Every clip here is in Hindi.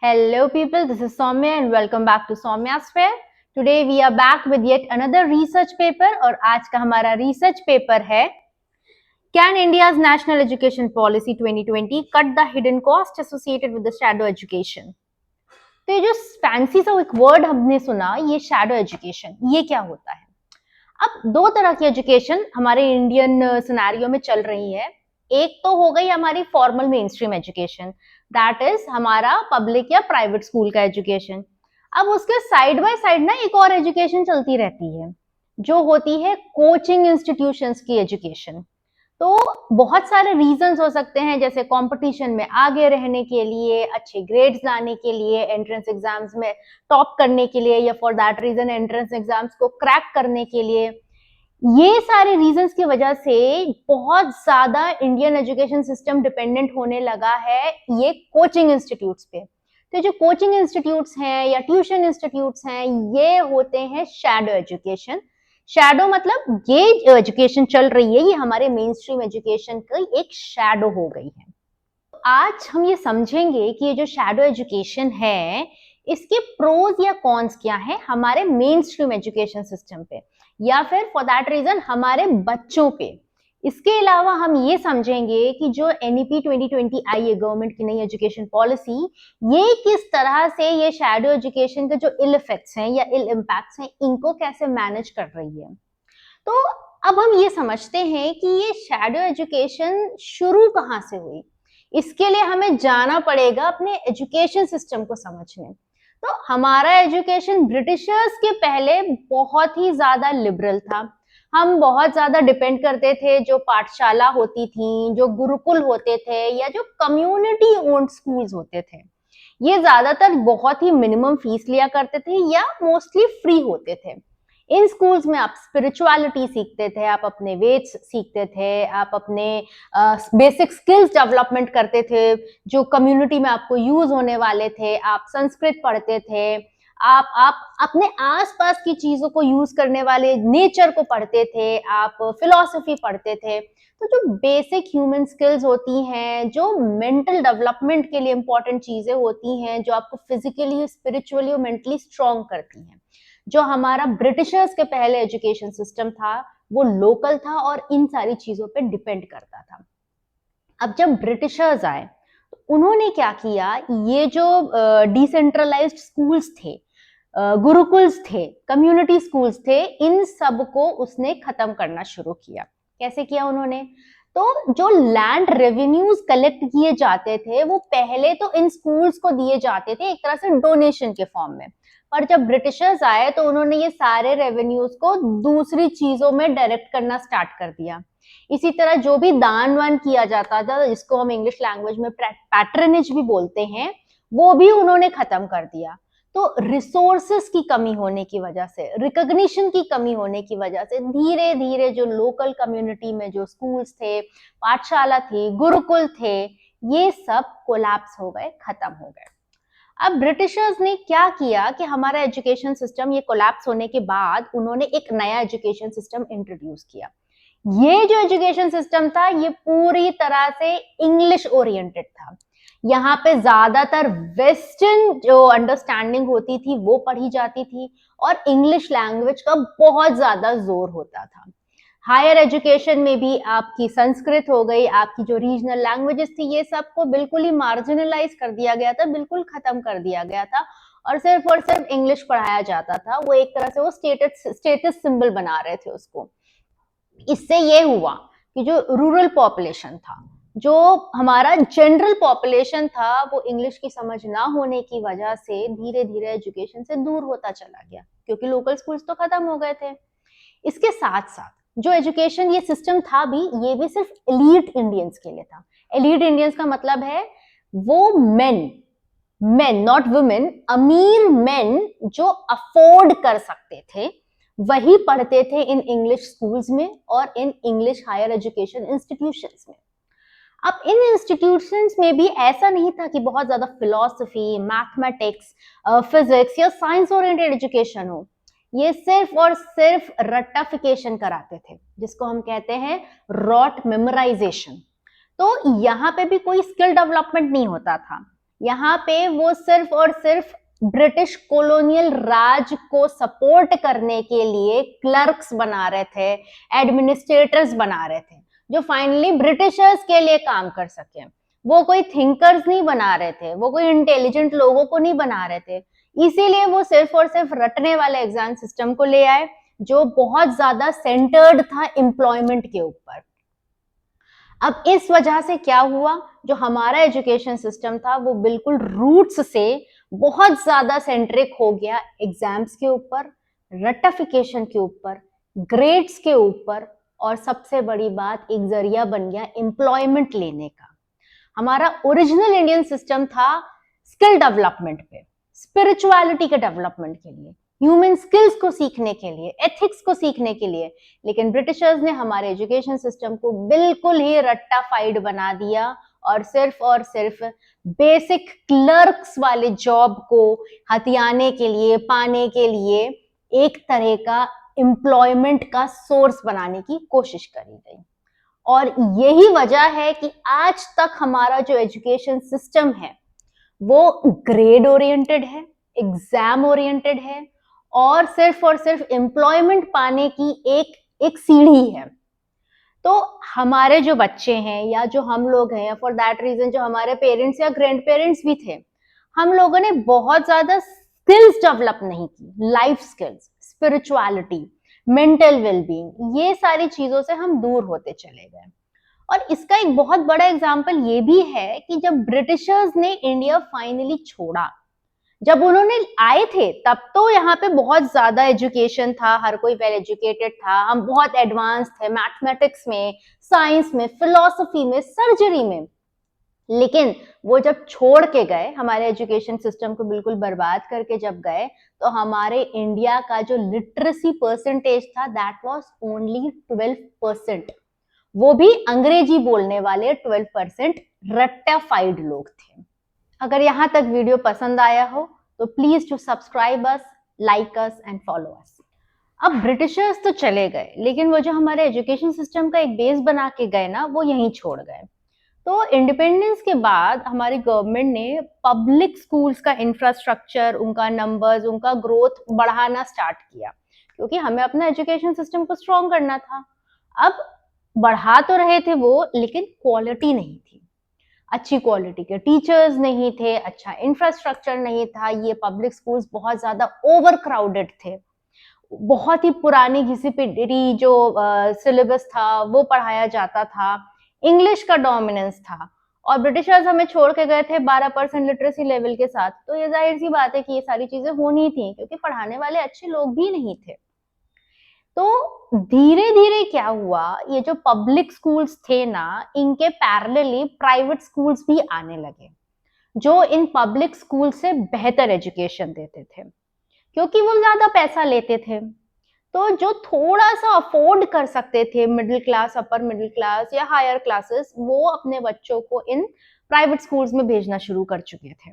Hello people, this is Soumya and welcome back to Soumya's Fair. Today we are back with yet another research paper और आज का हमारा research paper है Can India's National Education Policy 2020 cut the hidden cost associated with the shadow education? तो ये जो फैंसी सा एक वर्ड हमने सुना, ये शैडो एजुकेशन, ये क्या होता है? अब दो तरह की एजुकेशन हमारे इंडियन सिनेरियो में चल रही है। एक तो हो गई हमारी formal main stream education, that is हमारा पब्लिक या प्राइवेट स्कूल का एजुकेशन। अब उसके साइड बाय साइड ना एक और एजुकेशन चलती रहती है, जो होती है कोचिंग इंस्टीट्यूशंस की एजुकेशन। तो बहुत सारे रीजंस हो सकते हैं, जैसे कंपटीशन में आगे रहने के लिए, अच्छे ग्रेड्स लाने के लिए, एंट्रेंस एग्जाम्स में टॉप करने के लिए, या for that reason entrance exams को क्रैक करने के लिए। ये सारे रीजंस की वजह से बहुत ज्यादा इंडियन एजुकेशन सिस्टम डिपेंडेंट होने लगा है ये कोचिंग इंस्टीट्यूट्स पे। तो जो कोचिंग इंस्टीट्यूट्स हैं या ट्यूशन इंस्टीट्यूट्स हैं, ये होते हैं शैडो एजुकेशन। शैडो मतलब ये एजुकेशन चल रही है, ये हमारे मेन स्ट्रीम एजुकेशन की एक शैडो हो गई है। आज हम ये समझेंगे कि ये जो शैडो एजुकेशन है, इसके प्रोज या कॉन्स क्या है हमारे मेन स्ट्रीम एजुकेशन सिस्टम पे, या फिर फॉर दैट रीजन हमारे बच्चों पे। इसके अलावा हम ये समझेंगे कि जो एनईपी 2020 आई है, गवर्नमेंट की नई एजुकेशन पॉलिसी, ये किस तरह से ये शैडो एजुकेशन के जो इल इफेक्ट्स हैं या इल इम्पैक्ट्स हैं, इनको कैसे मैनेज कर रही है। तो अब हम ये समझते हैं कि ये शैडो एजुकेशन शुरू कहाँ से हुई। इसके लिए हमें जाना पड़ेगा अपने एजुकेशन सिस्टम को समझने। तो हमारा एजुकेशन ब्रिटिशर्स के पहले बहुत ही ज्यादा लिबरल था। हम बहुत ज्यादा डिपेंड करते थे जो पाठशाला होती थी, जो गुरुकुल होते थे, या जो कम्युनिटी ओन्ड स्कूल्स होते थे। ये ज्यादातर बहुत ही मिनिमम फीस लिया करते थे या मोस्टली फ्री होते थे। इन स्कूल्स में आप स्पिरिचुअलिटी सीखते थे, आप अपने वेद्स सीखते थे, आप अपने बेसिक स्किल्स डेवलपमेंट करते थे जो कम्युनिटी में आपको यूज होने वाले थे। आप संस्कृत पढ़ते थे, आप अपने आसपास की चीजों को यूज करने वाले नेचर को पढ़ते थे, आप फिलॉसफी पढ़ते थे। तो जो बेसिक ह्यूमन स्किल्स होती हैं, जो मेंटल डेवलपमेंट के लिए इंपॉर्टेंट चीजें होती हैं, जो आपको फिजिकली, स्पिरिचुअली और मेंटली स्ट्रॉन्ग करती हैं, जो हमारा ब्रिटिशर्स के पहले एजुकेशन सिस्टम था, वो लोकल था और इन सारी चीजों पे डिपेंड करता था। अब जब ब्रिटिशर्स आए तो उन्होंने क्या किया, ये जो डिसेंट्रलाइज्ड स्कूल्स थे, गुरुकुल्स थे, कम्युनिटी स्कूल्स थे, इन सब को उसने खत्म करना शुरू किया। कैसे किया उन्होंने? तो जो लैंड रेवेन्यूज कलेक्ट किए जाते थे, वो पहले तो इन स्कूल्स को दिए जाते थे एक तरह से डोनेशन के फॉर्म में। पर जब ब्रिटिशर्स आए तो उन्होंने ये सारे रेवेन्यूज को दूसरी चीजों में डायरेक्ट करना स्टार्ट कर दिया। इसी तरह जो भी दान वान किया जाता था, जिसको हम इंग्लिश लैंग्वेज में पैट्रनेज भी बोलते हैं, वो भी उन्होंने खत्म कर दिया। तो रिसोर्सेस की कमी होने की वजह से, रिकॉग्निशन की कमी होने की वजह से धीरे धीरे जो लोकल कम्युनिटी में जो स्कूल्स थे, पाठशाला थी, गुरुकुल थे, ये सब कोलैप्स हो गए, खत्म हो गए। अब ब्रिटिशर्स ने क्या किया कि हमारा एजुकेशन सिस्टम ये कोलैप्स होने के बाद उन्होंने एक नया एजुकेशन सिस्टम इंट्रोड्यूस किया। ये जो एजुकेशन सिस्टम था, ये पूरी तरह से इंग्लिश ओरिएंटेड था। यहाँ पे ज्यादातर वेस्टर्न जो अंडरस्टैंडिंग होती थी वो पढ़ी जाती थी, और इंग्लिश लैंग्वेज का बहुत ज्यादा जोर होता था। हायर एजुकेशन में भी आपकी संस्कृत हो गई, आपकी जो रीजनल लैंग्वेजेस थी, ये सबको बिल्कुल ही मार्जिनलाइज कर दिया गया था, बिल्कुल खत्म कर दिया गया था, और सिर्फ इंग्लिश पढ़ाया जाता था। वो एक तरह से वो स्टेटस सिंबल बना रहे थे उसको। इससे ये हुआ कि जो रूरल पॉपुलेशन था, जो हमारा जनरल पॉपुलेशन था, वो इंग्लिश की समझ ना होने की वजह से धीरे धीरे एजुकेशन से दूर होता चला गया, क्योंकि लोकल स्कूल्स तो खत्म हो गए थे। इसके साथ साथ जो एजुकेशन ये सिस्टम था भी, ये भी सिर्फ एलीट इंडियंस के लिए था। एलीट इंडियंस का मतलब है वो मेन नॉट वुमेन, अमीर मेन जो अफोर्ड कर सकते थे, वही पढ़ते थे इन इंग्लिश स्कूल्स में और in English higher education institutions में। अब इन इंस्टीट्यूशंस में भी ऐसा नहीं था कि बहुत ज्यादा फिलॉसफी, मैथमेटिक्स, फिजिक्स या साइंस ओरिएंटेड एजुकेशन हो। ये सिर्फ और सिर्फ रट्टाफिकेशन कराते थे, जिसको हम कहते हैं रॉट मेमोराइजेशन। तो यहाँ पे भी कोई स्किल डेवलपमेंट नहीं होता था। यहाँ पे वो सिर्फ और सिर्फ ब्रिटिश कॉलोनियल राज को सपोर्ट करने के लिए क्लर्क्स बना रहे थे, एडमिनिस्ट्रेटर्स बना रहे थे, जो फाइनली ब्रिटिशर्स के लिए काम कर सके। वो कोई थिंकर्स नहीं बना रहे थे, वो कोई इंटेलिजेंट लोगों को नहीं बना रहे थे। इसीलिए वो सिर्फ और सिर्फ रटने वाले एग्जाम सिस्टम को ले आए, जो बहुत ज्यादा सेंटर्ड था एम्प्लॉयमेंट के ऊपर। अब इस वजह से क्या हुआ, जो हमारा एजुकेशन सिस्टम था वो बिल्कुल रूट्स से बहुत ज्यादा सेंट्रिक हो गया एग्जाम्स के ऊपर, रटिफिकेशन के ऊपर, ग्रेड्स के ऊपर, और सबसे बड़ी बात एक जरिया बन गया एम्प्लॉयमेंट लेने का। हमारा ओरिजिनल इंडियन सिस्टम था स्किल डेवलपमेंट पे, स्पिरिचुअलिटी के डेवलपमेंट के लिए, ह्यूमन स्किल्स को सीखने के लिए, एथिक्स को सीखने के लिए। लेकिन ब्रिटिशर्स ने हमारे एजुकेशन सिस्टम को बिल्कुल ही रट्टाफाइड बना दिया और सिर्फ बेसिक क्लर्क्स वाले जॉब को हथियाने के लिए, पाने के लिए एक तरह का एम्प्लॉयमेंट का सोर्स बनाने की कोशिश करी गई। और यही वजह है कि आज तक हमारा जो एजुकेशन सिस्टम है वो ग्रेड ओरिएंटेड है, एग्जाम ओरिएंटेड है, और सिर्फ एम्प्लॉयमेंट पाने की एक सीढ़ी है। तो हमारे जो बच्चे हैं या जो हम लोग हैं, फॉर दैट रीजन जो हमारे पेरेंट्स या ग्रैंड पेरेंट्स भी थे, हम लोगों ने बहुत ज्यादा स्किल्स डेवलप नहीं की, life skills, spirituality, mental wellbeing, ये सारी चीजों से हम दूर होते चले गए। और इसका एक बहुत बड़ा एग्जाम्पल ये भी है कि जब ब्रिटिशर्स ने इंडिया फाइनली छोड़ा, जब उन्होंने आए थे तब तो यहाँ पे बहुत ज्यादा एजुकेशन था, हर कोई वेल एजुकेटेड था, हम बहुत एडवांस थे मैथमेटिक्स में, साइंस में, फिलोसफी में, सर्जरी में। लेकिन वो जब छोड़ के गए, हमारे एजुकेशन सिस्टम को बिल्कुल बर्बाद करके जब गए, तो हमारे इंडिया का जो लिटरेसी परसेंटेज था दैट वाज ओनली 12%। वो भी अंग्रेजी बोलने वाले 12% रट्टाफाइड लोग थे। अगर यहाँ तक वीडियो पसंद आया हो तो please to subscribe us, like us and follow us. अब ब्रिटिशर्स तो चले गए, लेकिन वो जो हमारे एजुकेशन सिस्टम का एक बेस बना के गए ना, वो यहीं छोड़ गए। तो इंडिपेंडेंस के बाद हमारी गवर्नमेंट ने पब्लिक स्कूल्स का इंफ्रास्ट्रक्चर, उनका नंबर्स, उनका ग्रोथ बढ़ाना स्टार्ट किया, क्योंकि हमें अपना एजुकेशन सिस्टम को स्ट्रॉन्ग करना था। अब बढ़ा तो रहे थे वो, लेकिन क्वालिटी नहीं थी, अच्छी क्वालिटी के टीचर्स नहीं थे, अच्छा इंफ्रास्ट्रक्चर नहीं था, ये पब्लिक स्कूल्स बहुत ज्यादा ओवर क्राउडेड थे, बहुत ही पुरानी घिसी पिटी जो सिलेबस था वो पढ़ाया जाता था, इंग्लिश का डोमिनेंस था, और ब्रिटिशर्स हमें छोड़ के गए थे 12% लिटरेसी लेवल के साथ। तो ये जाहिर सी बात है कि ये सारी चीजें होनी थी, क्योंकि पढ़ाने वाले अच्छे लोग भी नहीं थे। तो धीरे धीरे क्या हुआ, ये जो पब्लिक स्कूल्स थे ना, इनके पैरेलली प्राइवेट स्कूल्स भी आने लगे, जो इन पब्लिक स्कूल से बेहतर एजुकेशन देते थे, क्योंकि वो ज्यादा पैसा लेते थे। तो जो थोड़ा सा अफोर्ड कर सकते थे, middle class, upper middle class या हायर क्लासेस, वो अपने बच्चों को इन प्राइवेट स्कूल्स में भेजना शुरू कर चुके थे।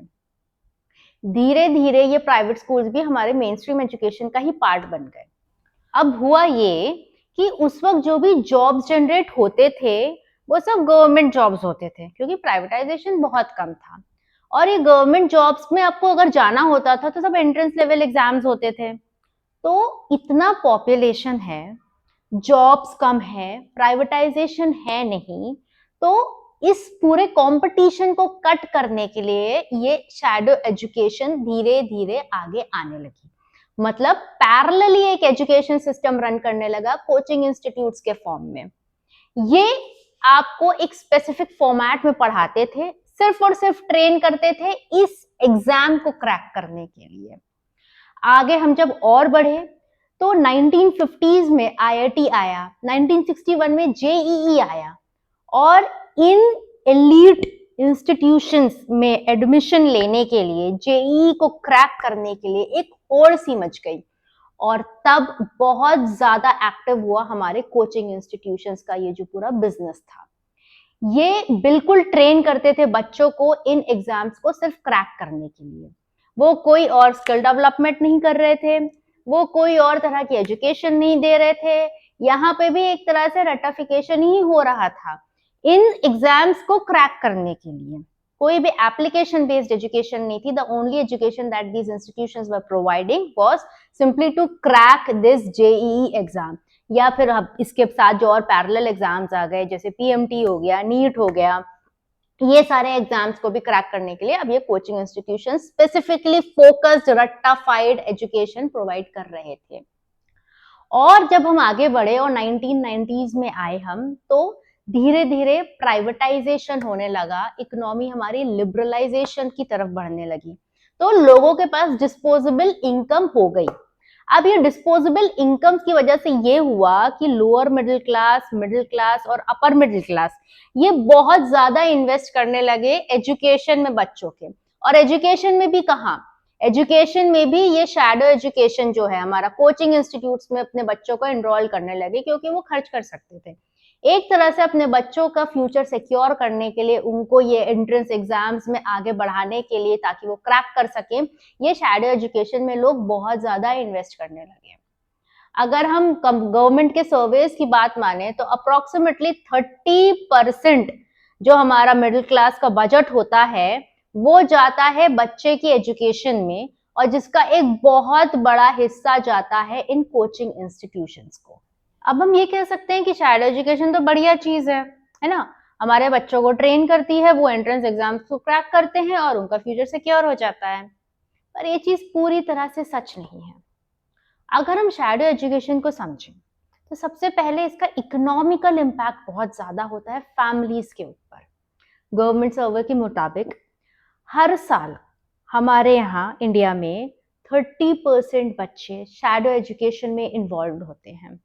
धीरे धीरे ये प्राइवेट स्कूल्स भी हमारे मेन स्ट्रीम एजुकेशन का ही पार्ट बन गए। अब हुआ ये कि उस वक्त जो भी जॉब्स जनरेट होते थे वो सब गवर्नमेंट जॉब्स होते थे, क्योंकि प्राइवेटाइजेशन बहुत कम था। और ये गवर्नमेंट जॉब्स में आपको अगर जाना होता था तो सब एंट्रेंस लेवल एग्जाम्स होते थे। तो इतना पॉपुलेशन है, जॉब्स कम है, प्राइवेटाइजेशन है नहीं, तो इस पूरे कंपटीशन को कट करने के लिए ये शैडो एजुकेशन धीरे धीरे आगे आने लगी। मतलब पैरेलली एक एजुकेशन सिस्टम रन करने लगा कोचिंग इंस्टीट्यूट्स के फॉर्म में। ये आपको एक स्पेसिफिक फॉर्मेट में पढ़ाते थे, सिर्फ और सिर्फ ट्रेन करते थे इस एग्जाम को क्रैक करने के लिए। आगे हम जब और बढ़े तो 1950s में आईआईटी आया, 1961 में जेईई आया, और इन एलीट इंस्टीट्यूशंस में एडमिशन लेने के लिए, जेईई को क्रैक करने के लिए एक और सी मच गई। और तब बहुत ज्यादा एक्टिव हुआ हमारे कोचिंग इंस्टीट्यूशंस का ये जो पूरा बिजनेस था। ये बिल्कुल ट्रेन करते थे बच्चों को इन एग्जाम्स को सिर्फ क्रैक करने के लिए। वो कोई और स्किल डेवलपमेंट नहीं कर रहे थे, वो कोई और तरह की एजुकेशन नहीं दे रहे थे। यहाँ पे भी एक तरह से रटिफिकेशन ही हो रहा था इन एग्जाम्स को क्रैक करने के लिए। कोई भी एप्लीकेशन बेस्ड एजुकेशन नहीं थी. The only education that these institutions were providing was simply to crack this JEE exam, या फिर अब इसके साथ जो और पैरेलल एग्जाम्स आ गए जैसे पीएमटी हो गया, नीट हो गया, ये सारे एग्जाम्स को भी क्रैक करने के लिए अब ये कोचिंग इंस्टीट्यूशन स्पेसिफिकली फोकस्ड रट्टाफाइड एजुकेशन प्रोवाइड कर रहे थे. और जब हम आगे बढ़े और 1990s में आए हम, तो धीरे धीरे प्राइवेटाइजेशन होने लगा, इकोनॉमी हमारी लिबरलाइजेशन की तरफ बढ़ने लगी, तो लोगों के पास डिस्पोजेबल इनकम हो गई. अब ये डिस्पोजेबल इनकम की वजह से ये हुआ कि लोअर मिडिल क्लास और अपर मिडिल क्लास ये बहुत ज्यादा इन्वेस्ट करने लगे एजुकेशन में बच्चों के. और एजुकेशन में भी कहाँ, एजुकेशन में भी ये शैडो एजुकेशन जो है हमारा कोचिंग इंस्टीट्यूट्स में अपने बच्चों को एनरोल करने लगे, क्योंकि वो खर्च कर सकते थे. एक तरह से अपने बच्चों का फ्यूचर सिक्योर करने के लिए, उनको ये एंट्रेंस एग्जाम्स में आगे बढ़ाने के लिए, ताकि वो क्रैक कर सके, ये शैडो एजुकेशन में लोग बहुत ज्यादा इन्वेस्ट करने लगे. अगर हम गवर्नमेंट के सर्वेस की बात माने तो अप्रोक्सीमेटली 30% जो हमारा मिडिल क्लास का बजट होता है वो जाता है बच्चे की एजुकेशन में, और जिसका एक बहुत बड़ा हिस्सा जाता है इन कोचिंग इंस्टीट्यूशंस को. अब हम ये कह सकते हैं कि शैडो एजुकेशन तो बढ़िया चीज है ना, हमारे बच्चों को ट्रेन करती है, वो एंट्रेंस एग्जाम्स को क्रैक करते हैं और उनका फ्यूचर सिक्योर हो जाता है. पर ये चीज पूरी तरह से सच नहीं है. अगर हम शैडो एजुकेशन को समझें तो सबसे पहले इसका इकोनॉमिकल इम्पैक्ट बहुत ज्यादा होता है फैमिलीज के ऊपर. गवर्नमेंट सर्वे के मुताबिक हर साल हमारे यहाँ इंडिया में 30% बच्चे शैडो एजुकेशन में इन्वॉल्व होते हैं.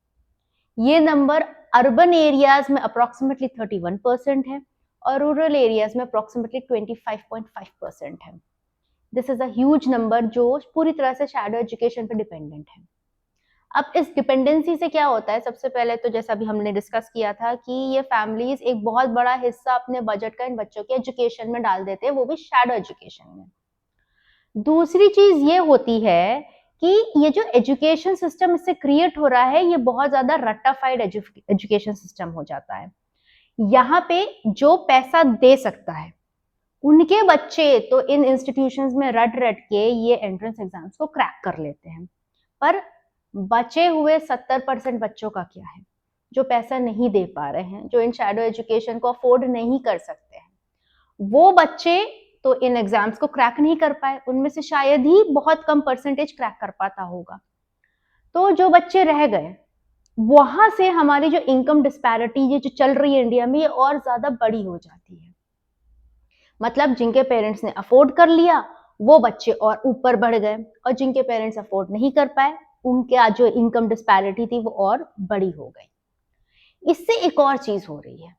ये नंबर अर्बन एरियाज में अप्रोक्सीमेटली 31% है और रूरल एरियाज में अप्रोक्सीमेटली 25.5% है. This is a huge number जो पूरी तरह से शैडो एजुकेशन पे डिपेंडेंट है. अब इस डिपेंडेंसी से क्या होता है, सबसे पहले तो जैसा भी हमने डिस्कस किया था कि ये फैमिलीज एक बहुत बड़ा हिस्सा अपने बजट का इन बच्चों के एजुकेशन में डाल देते हैं, वो भी शैडो एजुकेशन में. दूसरी चीज ये होती है कि ये जो एजुकेशन सिस्टम इससे क्रिएट हो रहा है ये बहुत ज्यादा रट्टाफाइड एजुकेशन सिस्टम हो जाता है. यहाँ पे जो पैसा दे सकता है उनके बच्चे तो इन इंस्टीट्यूशंस में रट रट के ये एंट्रेंस एग्जाम्स को क्रैक कर लेते हैं. पर बचे हुए 70% बच्चों का क्या है, जो पैसा नहीं दे पा रहे हैं, जो इन शैडो एजुकेशन को अफोर्ड नहीं कर सकते हैं, वो बच्चे तो इन एग्जाम्स को क्रैक नहीं कर पाए. उनमें से शायद ही बहुत कम परसेंटेज क्रैक कर पाता होगा. तो जो बच्चे रह गए, वहां से हमारी जो इनकम डिस्पैरिटी ये जो चल रही है इंडिया में, ये और ज्यादा बड़ी हो जाती है. मतलब जिनके पेरेंट्स ने अफोर्ड कर लिया वो बच्चे और ऊपर बढ़ गए, और जिनके पेरेंट्स अफोर्ड नहीं कर पाए उनके जो इनकम डिस्पैरिटी थी वो और बड़ी हो गई. इससे एक और चीज हो रही है,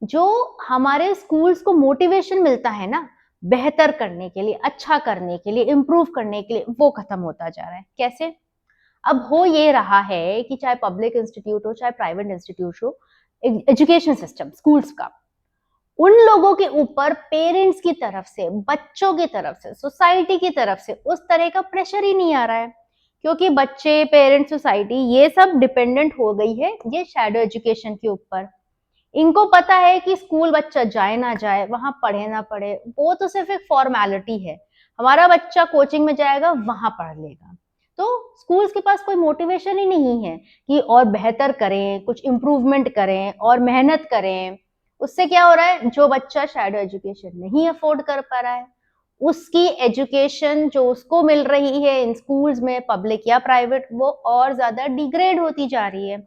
जो हमारे स्कूल्स को मोटिवेशन मिलता है ना बेहतर करने के लिए, अच्छा करने के लिए, इम्प्रूव करने के लिए, वो खत्म होता जा रहा है. कैसे? अब हो ये रहा है कि चाहे पब्लिक इंस्टीट्यूट हो चाहे प्राइवेट इंस्टीट्यूट हो, एजुकेशन सिस्टम स्कूल्स का उन लोगों के ऊपर पेरेंट्स की तरफ से, बच्चों की तरफ से, सोसाइटी की तरफ से उस तरह का प्रेशर ही नहीं आ रहा है, क्योंकि बच्चे, पेरेंट्स, सोसाइटी ये सब डिपेंडेंट हो गई है ये शैडो एजुकेशन के ऊपर. इनको पता है कि स्कूल बच्चा जाए ना जाए, वहां पढ़े ना पढ़े, वो तो सिर्फ एक फॉर्मेलिटी है. हमारा बच्चा कोचिंग में जाएगा वहां पढ़ लेगा. तो स्कूल्स के पास कोई मोटिवेशन ही नहीं है कि और बेहतर करें, कुछ इम्प्रूवमेंट करें और मेहनत करें. उससे क्या हो रहा है, जो बच्चा शैडो एजुकेशन नहीं अफोर्ड कर पा रहा है उसकी एजुकेशन जो उसको मिल रही है इन स्कूल्स में, पब्लिक या प्राइवेट, वो और ज्यादा डिग्रेड होती जा रही है.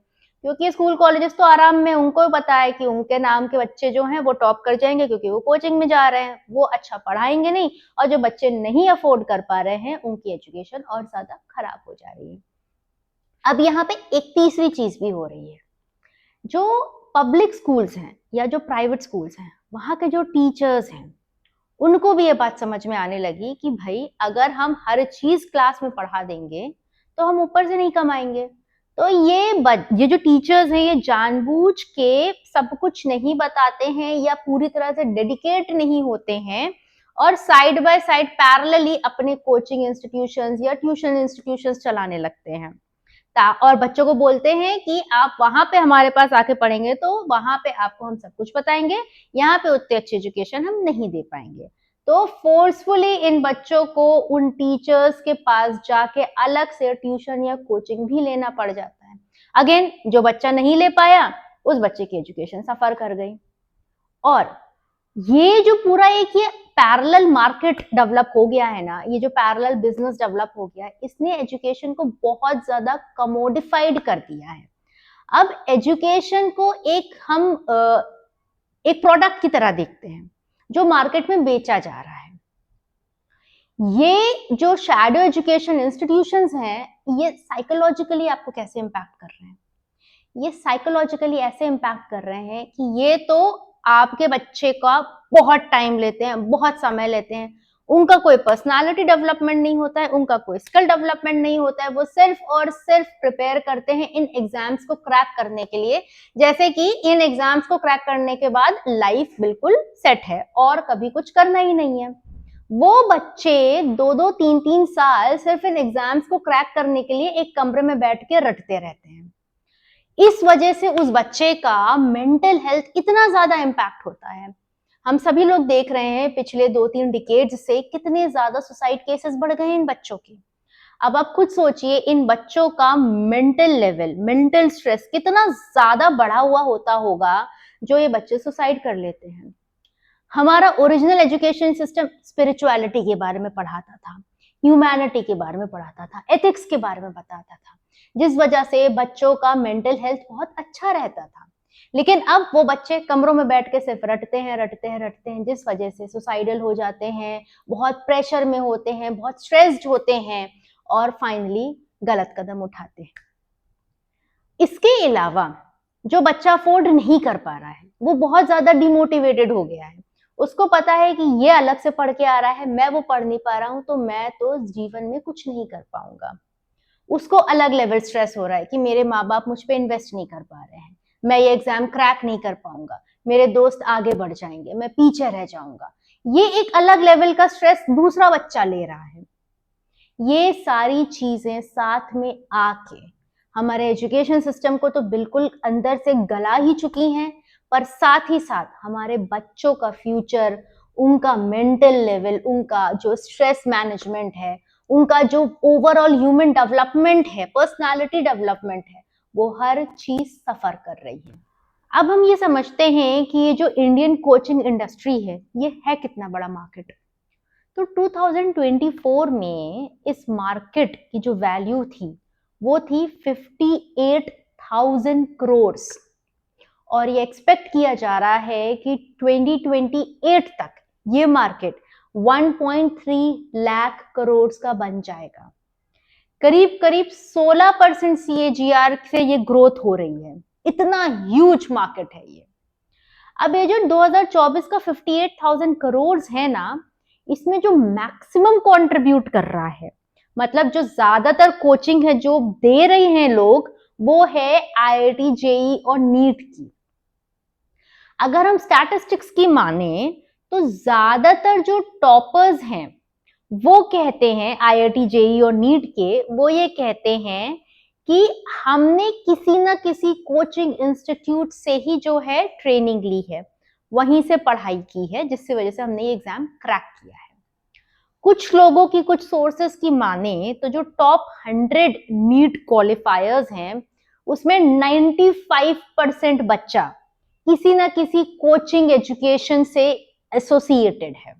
क्योंकि स्कूल कॉलेजेस तो आराम में, उनको पता है कि उनके नाम के बच्चे जो हैं वो टॉप कर जाएंगे क्योंकि वो कोचिंग में जा रहे हैं, वो अच्छा पढ़ाएंगे नहीं, और जो बच्चे नहीं अफोर्ड कर पा रहे हैं उनकी एजुकेशन और ज्यादा खराब हो जा रही है. अब यहाँ पे एक तीसरी चीज भी हो रही है, जो पब्लिक स्कूल्स हैं या जो प्राइवेट स्कूल्स हैं वहाँ के जो टीचर्स हैं उनको भी ये बात समझ में आने लगी कि भाई अगर हम हर चीज क्लास में पढ़ा देंगे तो हम ऊपर से नहीं कमाएंगे. तो ये जो टीचर्स हैं ये जानबूझ के सब कुछ नहीं बताते हैं या पूरी तरह से डेडिकेट नहीं होते हैं, और साइड बाय साइड पैरेलली अपने कोचिंग इंस्टीट्यूशंस या ट्यूशन इंस्टीट्यूशंस चलाने लगते हैं, और बच्चों को बोलते हैं कि आप वहां पे हमारे पास आके पढ़ेंगे तो वहां पे आपको हम सब कुछ बताएंगे, यहाँ पे उतनी अच्छी एजुकेशन हम नहीं दे पाएंगे। तो फोर्सफुली इन बच्चों को उन टीचर्स के पास जाके अलग से ट्यूशन या कोचिंग भी लेना पड़ जाता है। अगेन, जो बच्चा नहीं ले पाया उस बच्चे की एजुकेशन सफर कर गई। और ये जो पूरा एक ये पैरेलल मार्केट डेवलप हो गया है ना, ये जो पैरेलल बिजनेस डेवलप हो गया है, इसने एजुकेशन को बहुत ज्यादा कमोडिफाइड कर दिया है। अब एजुकेशन को एक प्रोडक्ट की तरह देखते हैं जो मार्केट में बेचा जा रहा है। ये जो शैडो एजुकेशन इंस्टीट्यूशंस हैं, ये साइकोलॉजिकली आपको कैसे इम्पैक्ट कर रहे हैं? ये साइकोलॉजिकली ऐसे इम्पैक्ट कर रहे हैं कि ये तो आपके बच्चे का बहुत टाइम लेते हैं, बहुत समय लेते हैं, उनका कोई पर्सनालिटी डेवलपमेंट नहीं होता है, उनका कोई स्किल डेवलपमेंट नहीं होता है, वो सिर्फ और सिर्फ प्रिपेयर करते हैं इन एग्जाम्स को क्रैक करने के लिए, जैसे कि इन एग्जाम्स को क्रैक करने के बाद लाइफ बिल्कुल सेट है और कभी कुछ करना ही नहीं है। वो बच्चे 2-2, 3-3 साल सिर्फ इन एग्जाम्स को क्रैक करने के लिए एक कमरे में बैठ के रटते रहते हैं। इस वजह से उस बच्चे का मेंटल हेल्थ इतना ज्यादा इम्पैक्ट होता है। हम सभी लोग देख रहे हैं पिछले 2-3 डिकेड्स से कितने ज्यादा सुसाइड केसेस बढ़ गए इन बच्चों के। अब आप खुद सोचिए, इन बच्चों का मेंटल लेवल, मेंटल स्ट्रेस कितना ज्यादा बढ़ा हुआ होता होगा जो ये बच्चे सुसाइड कर लेते हैं। हमारा ओरिजिनल एजुकेशन सिस्टम स्पिरिचुअलिटी के बारे में पढ़ाता था, ह्यूमैनिटी के बारे में पढ़ाता था, एथिक्स के बारे में बताता था, जिस वजह से बच्चों का मेंटल हेल्थ बहुत अच्छा रहता था। लेकिन अब वो बच्चे कमरों में बैठ के सिर्फ रटते हैं, जिस वजह से सुसाइडल हो जाते हैं, बहुत प्रेशर में होते हैं, बहुत स्ट्रेस्ड होते हैं और फाइनली गलत कदम उठाते हैं। इसके अलावा जो बच्चा अफोर्ड नहीं कर पा रहा है, वो बहुत ज्यादा डिमोटिवेटेड हो गया है। उसको पता है कि ये अलग से पढ़ के आ रहा है, मैं वो पढ़ नहीं पा रहा हूं, तो मैं तो जीवन में कुछ नहीं कर पाऊंगा। उसको अलग लेवल स्ट्रेस हो रहा है कि मेरे माँ बाप मुझ पे इन्वेस्ट नहीं कर पा रहे हैं, मैं ये एग्जाम क्रैक नहीं कर पाऊंगा, मेरे दोस्त आगे बढ़ जाएंगे, मैं पीछे रह जाऊंगा। ये एक अलग लेवल का स्ट्रेस दूसरा बच्चा ले रहा है। ये सारी चीजें साथ में आके हमारे एजुकेशन सिस्टम को तो बिल्कुल अंदर से गला ही चुकी हैं, पर साथ ही साथ हमारे बच्चों का फ्यूचर, उनका मेंटल लेवल, उनका जो स्ट्रेस मैनेजमेंट है, उनका जो ओवरऑल ह्यूमन डेवलपमेंट है, पर्सनालिटी डेवलपमेंट है, वो हर चीज सफर कर रही है। अब हम ये समझते हैं कि ये जो इंडियन कोचिंग इंडस्ट्री है, ये है कितना बड़ा मार्केट। तो 2024 में इस मार्केट की जो वैल्यू थी वो थी 58,000 करोड़ और ये एक्सपेक्ट किया जा रहा है कि 2028 तक ये मार्केट 1.3 लाख करोड़ का बन जाएगा। करीब करीब 16% CAGR से ये ग्रोथ हो रही है। इतना ह्यूज मार्केट है ये। अब ये जो 2024 का 58,000 करोड़ है ना, इसमें जो मैक्सिमम कंट्रीब्यूट कर रहा है, मतलब जो ज्यादातर कोचिंग है जो दे रहे हैं लोग, वो है IIT JEE और नीट की। अगर हम स्टैटिस्टिक्स की माने तो ज्यादातर जो टॉपर्स हैं वो कहते हैं IIT JEE और नीट के, वो ये कहते हैं कि हमने किसी ना किसी कोचिंग इंस्टीट्यूट से ही जो है ट्रेनिंग ली है, वहीं से पढ़ाई की है, जिसकी वजह से हमने ये एग्जाम क्रैक किया है। कुछ लोगों की, कुछ सोर्सेस की माने तो जो टॉप 100 नीट क्वालिफायर्स हैं उसमें 95% बच्चा किसी ना किसी कोचिंग एजुकेशन से एसोसिएटेड है।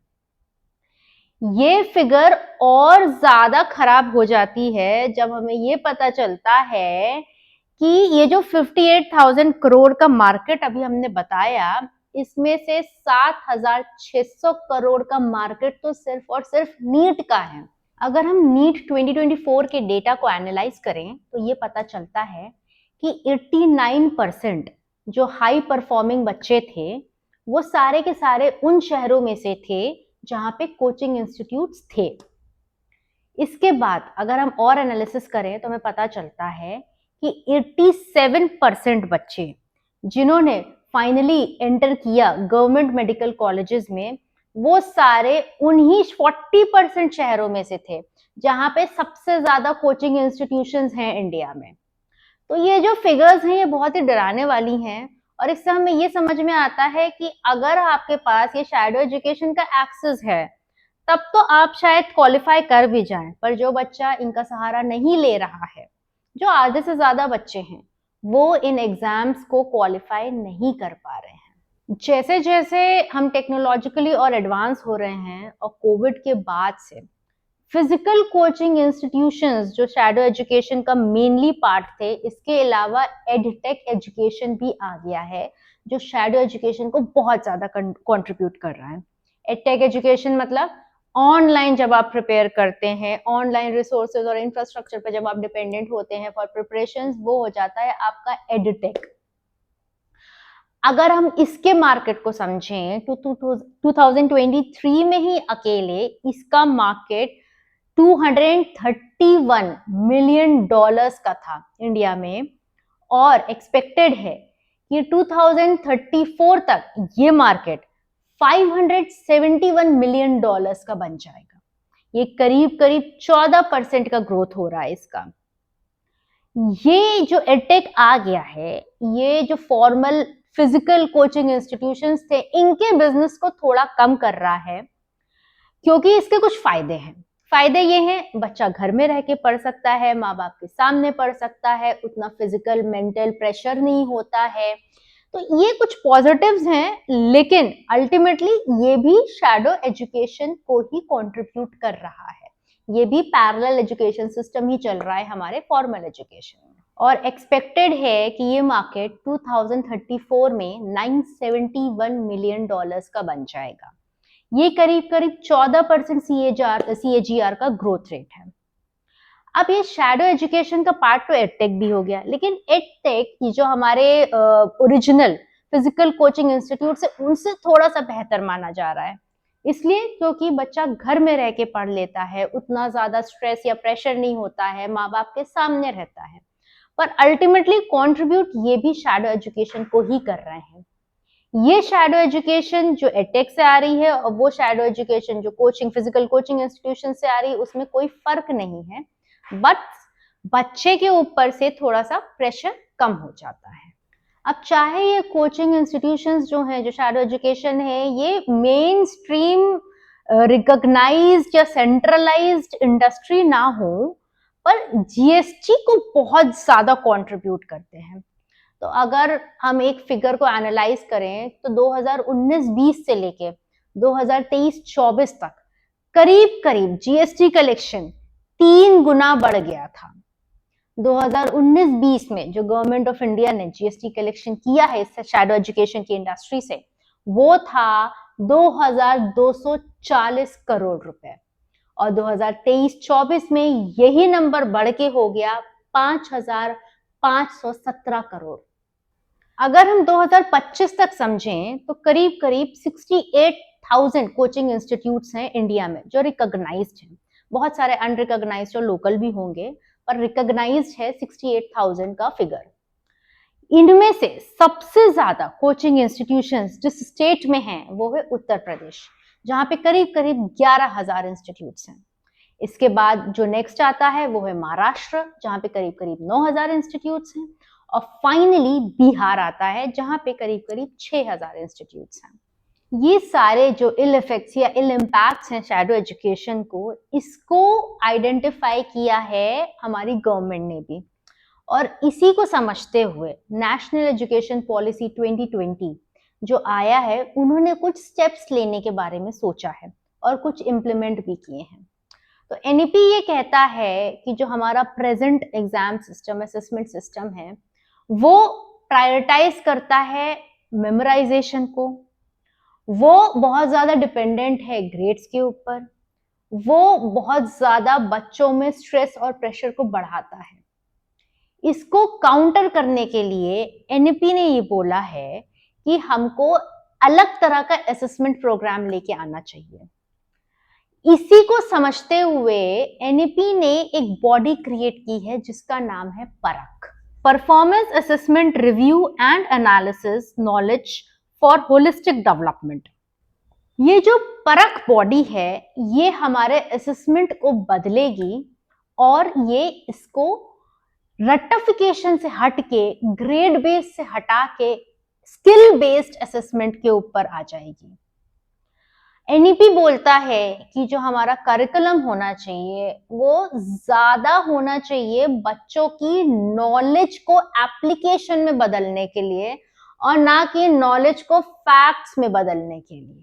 ये फिगर और ज्यादा खराब हो जाती है जब हमें ये पता चलता है कि ये जो 58,000 करोड़ का मार्केट अभी हमने बताया, इसमें से 7,600 करोड़ का मार्केट तो सिर्फ और सिर्फ नीट का है। अगर हम नीट 2024 के डेटा को एनालाइज करें तो ये पता चलता है कि 89% जो हाई परफॉर्मिंग बच्चे थे वो सारे के सारे उन शहरों में से थे जहां पे कोचिंग इंस्टीट्यूट्स थे। इसके बाद अगर हम और एनालिसिस करें तो हमें पता चलता है कि 87% बच्चे जिन्होंने फाइनली एंटर किया गवर्नमेंट मेडिकल कॉलेजेस में, वो सारे उन्हीं 40% शहरों में से थे जहां पे सबसे ज्यादा कोचिंग इंस्टीट्यूशंस हैं इंडिया में। तो ये जो फिगर्स हैं ये बहुत ही डराने वाली हैं और इससे हमें ये समझ में आता है कि अगर आपके पास ये शैडो एजुकेशन का एक्सेस है तब तो आप शायद क्वालिफाई कर भी जाएं, पर जो बच्चा इनका सहारा नहीं ले रहा है, जो आधे से ज्यादा बच्चे हैं, वो इन एग्जाम्स को क्वालिफाई नहीं कर पा रहे हैं। जैसे जैसे हम टेक्नोलॉजिकली और एडवांस हो रहे हैं और कोविड के बाद से फिजिकल कोचिंग इंस्टीट्यूशंस जो शैडो एजुकेशन का मेनली पार्ट थे, इसके अलावा एडटेक एजुकेशन भी आ गया है जो शैडो एजुकेशन को बहुत ज्यादा कंट्रीब्यूट कर रहा है। एडटेक एजुकेशन मतलब ऑनलाइन जब आप प्रिपेयर करते हैं, ऑनलाइन रिसोर्सेज और इंफ्रास्ट्रक्चर पर जब आप डिपेंडेंट होते हैं फॉर प्रिपरेशन, वो हो जाता है आपका एडटेक। अगर हम इसके मार्केट को समझें तो 2023 में ही अकेले इसका मार्केट 231 मिलियन डॉलर्स का था इंडिया में, और एक्सपेक्टेड है कि 2034 तक ये मार्केट 571 मिलियन डॉलर्स का बन जाएगा। ये करीब करीब 14% का ग्रोथ हो रहा है इसका। ये जो एडटेक आ गया है, ये जो फॉर्मल फिजिकल कोचिंग इंस्टीट्यूशंस थे, इनके बिजनेस को थोड़ा कम कर रहा है, क्योंकि इसके कुछ फायदे हैं। फायदे ये हैं, बच्चा घर में रह के पढ़ सकता है, माँ बाप के सामने पढ़ सकता है, उतना फिजिकल मेंटल प्रेशर नहीं होता है। तो ये कुछ पॉजिटिव्स हैं, लेकिन अल्टीमेटली ये भी शैडो एजुकेशन को ही कंट्रीब्यूट कर रहा है। ये भी पैरेलल एजुकेशन सिस्टम ही चल रहा है हमारे फॉर्मल एजुकेशन में, और एक्सपेक्टेड है कि ये मार्केट 2034 में 971 मिलियन डॉलर्स का बन जाएगा। ये करीब करीब 14% CAGR का ग्रोथ रेट है। अब ये शैडो एजुकेशन का पार्ट तो एडटेक भी हो गया, लेकिन एडटेक ये जो हमारे ओरिजिनल फिजिकल कोचिंग इंस्टीट्यूट से उनसे थोड़ा सा बेहतर माना जा रहा है। इसलिए क्योंकि बच्चा घर में रह के पढ़ लेता है, उतना ज्यादा स्ट्रेस या प्रेशर नहीं होता है, माँ बाप के सामने रहता है। पर अल्टीमेटली कंट्रीब्यूट ये भी शैडो एजुकेशन को ही कर रहे हैं। ये शैडो एजुकेशन जो एडटेक से आ रही है और वो शैडो एजुकेशन जो कोचिंग फिजिकल कोचिंग इंस्टीट्यूशन से आ रही है, उसमें कोई फर्क नहीं है, बट बच्चे के ऊपर से थोड़ा सा प्रेशर कम हो जाता है। अब चाहे ये कोचिंग इंस्टीट्यूशंस जो हैं, जो शैडो एजुकेशन है, ये मेन स्ट्रीम रिकॉग्नाइज्ड या सेंट्रलाइज्ड इंडस्ट्री ना हो, पर जीएसटी को बहुत ज्यादा कंट्रीब्यूट करते हैं। तो अगर हम एक फिगर को एनालाइज करें तो 2019-20 से लेके 2023-24 तक करीब करीब जीएसटी कलेक्शन 3 गुना बढ़ गया था। 2019-20 में जो गवर्नमेंट ऑफ इंडिया ने जीएसटी कलेक्शन किया है इस शैडो एजुकेशन की इंडस्ट्री से, वो था 2240 करोड़ रुपए, और 2023-24 में यही नंबर बढ़ के हो गया 5517 करोड़। अगर हम 2025 तक समझें तो करीब करीब 68,000 कोचिंग इंस्टीट्यूट्स हैं इंडिया में जो रिकॉग्नाइज्ड हैं। बहुत सारे अनरिकॉग्नाइज्ड और लोकल भी होंगे, पर रिकॉग्नाइज्ड है 68,000 का फिगर। इनमें से सबसे ज्यादा कोचिंग इंस्टीट्यूशंस जिस स्टेट में हैं वो है उत्तर प्रदेश, जहां पे करीब करीब 11,000 इंस्टीट्यूट्स हैं। इसके बाद जो नेक्स्ट आता है वो है महाराष्ट्र, जहां पे करीब करीब 9,000 इंस्टीट्यूट्स हैं, और फाइनली बिहार आता है जहां पे करीब करीब 6,000 इंस्टीट्यूट्स हैं। ये सारे जो इल इफेक्ट्स या इल इम्पैक्ट्स हैं शैडो एजुकेशन को, इसको आइडेंटिफाई किया है हमारी गवर्नमेंट ने भी, और इसी को समझते हुए नेशनल एजुकेशन पॉलिसी 2020 जो आया है, उन्होंने कुछ स्टेप्स लेने के बारे में सोचा है और कुछ इम्प्लीमेंट भी किए हैं। तो एनईपी ये कहता है कि जो हमारा present exam system assessment system है, वो प्रायोरिटाइज करता है मेमोराइजेशन को, वो बहुत ज्यादा डिपेंडेंट है ग्रेड्स के ऊपर, वो बहुत ज्यादा बच्चों में स्ट्रेस और प्रेशर को बढ़ाता है। इसको काउंटर करने के लिए एनईपी ने ये बोला है कि हमको अलग तरह का असेसमेंट प्रोग्राम लेके आना चाहिए। इसी को समझते हुए एनईपी ने एक बॉडी क्रिएट की है जिसका नाम है परख, performance assessment review and analysis knowledge for holistic development. ये जो परख बॉडी है, ये हमारे असेसमेंट को बदलेगी और ये इसको रट्टाफिकेशन से हट के, ग्रेड बेस्ड से हटा के स्किल बेस्ड असेसमेंट के ऊपर आ जाएगी। एनईपी बोलता है कि जो हमारा करिकुलम होना चाहिए वो ज्यादा होना चाहिए बच्चों की नॉलेज को एप्लीकेशन में बदलने के लिए और ना कि नॉलेज को फैक्ट्स में बदलने के लिए।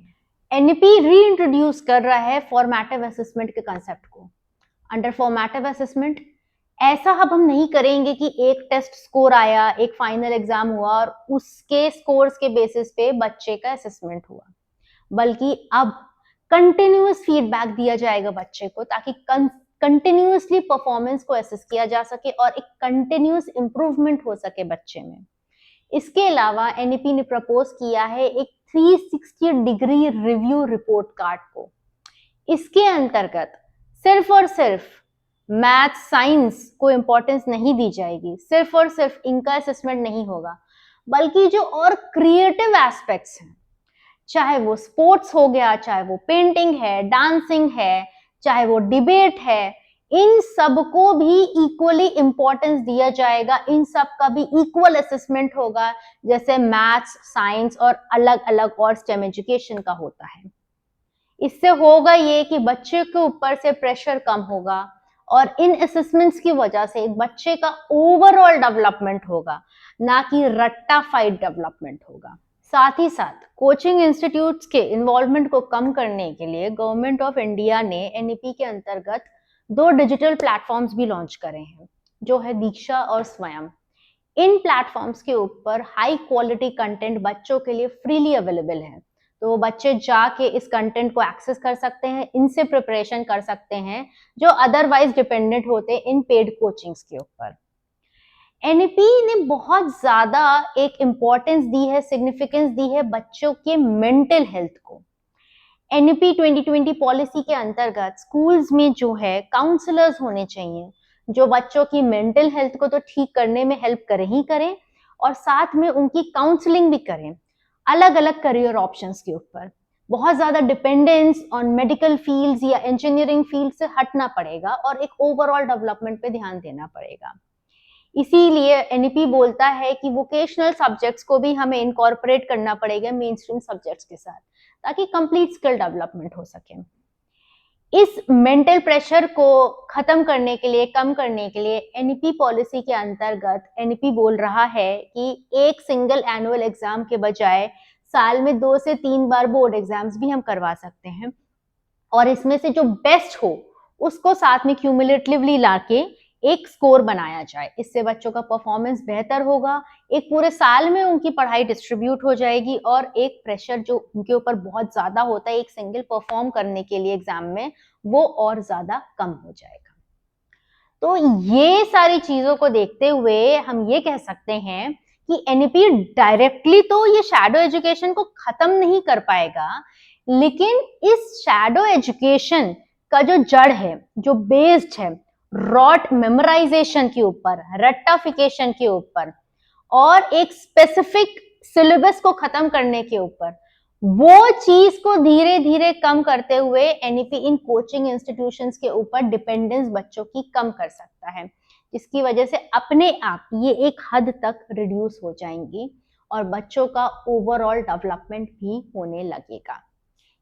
एनईपी रीइंट्रोड्यूस कर रहा है फॉर्मेटिव असेसमेंट के कंसेप्ट को। अंडर फॉर्मेटिव असेसमेंट ऐसा अब हम नहीं करेंगे कि एक टेस्ट स्कोर आया, एक फाइनल एग्जाम हुआ और उसके स्कोर्स के बेसिस पे बच्चे का असेसमेंट हुआ, बल्कि अब कंटिन्यूअस फीडबैक दिया जाएगा बच्चे को ताकि कंटिन्यूअसली परफॉर्मेंस को असेस किया जा सके और एक कंटिन्यूअस इंप्रूवमेंट हो सके बच्चे में। इसके अलावा एनईपी ने प्रपोज किया है एक 360 डिग्री रिव्यू रिपोर्ट कार्ड को। इसके अंतर्गत सिर्फ और सिर्फ मैथ साइंस को इंपॉर्टेंस नहीं दी जाएगी, सिर्फ और सिर्फ इनका असेसमेंट नहीं होगा, बल्कि जो और क्रिएटिव एस्पेक्ट्स हैं, चाहे वो स्पोर्ट्स हो गया, चाहे वो पेंटिंग है, डांसिंग है, चाहे वो डिबेट है, इन सबको भी इक्वली इंपॉर्टेंस दिया जाएगा, इन सब का भी इक्वल असेसमेंट होगा जैसे मैथ्स, साइंस और अलग अलग और स्टेम एजुकेशन का होता है। इससे होगा ये कि बच्चे के ऊपर से प्रेशर कम होगा और इन असेसमेंट्स की वजह से एक बच्चे का ओवरऑल डेवलपमेंट होगा, ना कि रट्टाफाइड डेवलपमेंट होगा। साथ ही साथ कोचिंग इंस्टीट्यूट्स के इन्वॉल्वमेंट को कम करने के लिए गवर्नमेंट ऑफ इंडिया ने एनईपी के अंतर्गत 2 डिजिटल प्लेटफॉर्म्स भी लॉन्च करे हैं, जो है दीक्षा और स्वयं। इन प्लेटफॉर्म्स के ऊपर हाई क्वालिटी कंटेंट बच्चों के लिए फ्रीली अवेलेबल है, तो वो बच्चे जाके इस कंटेंट को एक्सेस कर सकते हैं, इनसे प्रिपरेशन कर सकते हैं जो अदरवाइज डिपेंडेंट होते इन पेड कोचिंग्स के ऊपर। एनईपी ने बहुत ज्यादा एक इंपॉर्टेंस दी है, सिग्निफिकेंस दी है बच्चों के मेंटल हेल्थ को। एनईपी 2020 पॉलिसी के अंतर्गत स्कूल्स में जो है काउंसलर्स होने चाहिए जो बच्चों की मेंटल हेल्थ को तो ठीक करने में हेल्प करें ही करें और साथ में उनकी काउंसलिंग भी करें अलग अलग करियर ऑप्शंस के ऊपर। बहुत ज्यादा डिपेंडेंस ऑन मेडिकल फील्ड्स या इंजीनियरिंग फील्ड से हटना पड़ेगा और एक ओवरऑल डेवलपमेंट पे ध्यान देना पड़ेगा। इसीलिए एनईपी बोलता है कि वोकेशनल सब्जेक्ट्स को भी हमें इनकॉर्पोरेट करना पड़ेगा मेन स्ट्रीम सब्जेक्ट्स के साथ ताकि कंप्लीट स्किल डेवलपमेंट हो सके। इस मेंटल प्रेशर को खत्म करने के लिए, कम करने के लिए एनईपी पॉलिसी के अंतर्गत एनईपी बोल रहा है कि एक सिंगल एनुअल एग्जाम के बजाय साल में 2 से 3 बार बोर्ड एग्जाम्स भी हम करवा सकते हैं और इसमें से जो बेस्ट हो उसको साथ में क्यूमुलेटिवली लाके एक स्कोर बनाया जाए। इससे बच्चों का परफॉर्मेंस बेहतर होगा, एक पूरे साल में उनकी पढ़ाई डिस्ट्रीब्यूट हो जाएगी और एक प्रेशर जो उनके ऊपर बहुत ज्यादा होता है एक सिंगल परफॉर्म करने के लिए एग्जाम में, वो और ज्यादा कम हो जाएगा। तो ये सारी चीजों को देखते हुए हम ये कह सकते हैं कि एनईपी डायरेक्टली तो ये शैडो एजुकेशन को खत्म नहीं कर पाएगा, लेकिन इस शैडो एजुकेशन का जो जड़ है, जो बेस्ड है रॉट मेमोराइजेशन के ऊपर, रट्टाफिकेशन के ऊपर और एक स्पेसिफिक सिलेबस को खत्म करने के ऊपर, वो चीज को धीरे धीरे कम करते हुए एनईपी इन कोचिंग इंस्टीट्यूशंस के ऊपर डिपेंडेंस बच्चों की कम कर सकता है, जिसकी वजह से अपने आप ये एक हद तक रिड्यूस हो जाएंगी और बच्चों का ओवरऑल डेवलपमेंट भी होने लगेगा।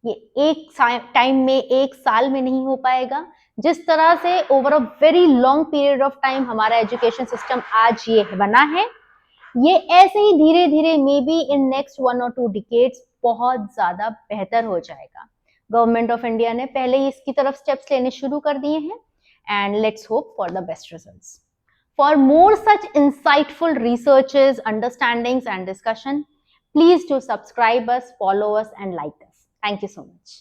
ये एक टाइम में, एक साल में नहीं हो पाएगा। जिस तरह से over a very long period of time हमारा एजुकेशन सिस्टम आज ये बना है, ये ऐसे ही धीरे धीरे मे बी इन नेक्स्ट 1 और 2 डिकेड्स बहुत ज्यादा बेहतर हो जाएगा। गवर्नमेंट ऑफ इंडिया ने पहले ही इसकी तरफ स्टेप्स लेने शुरू कर दिए हैं and let's hope for the best results. For more such insightful researches, understandings and discussion, please do subscribe us, follow us and like us. Thank you so much.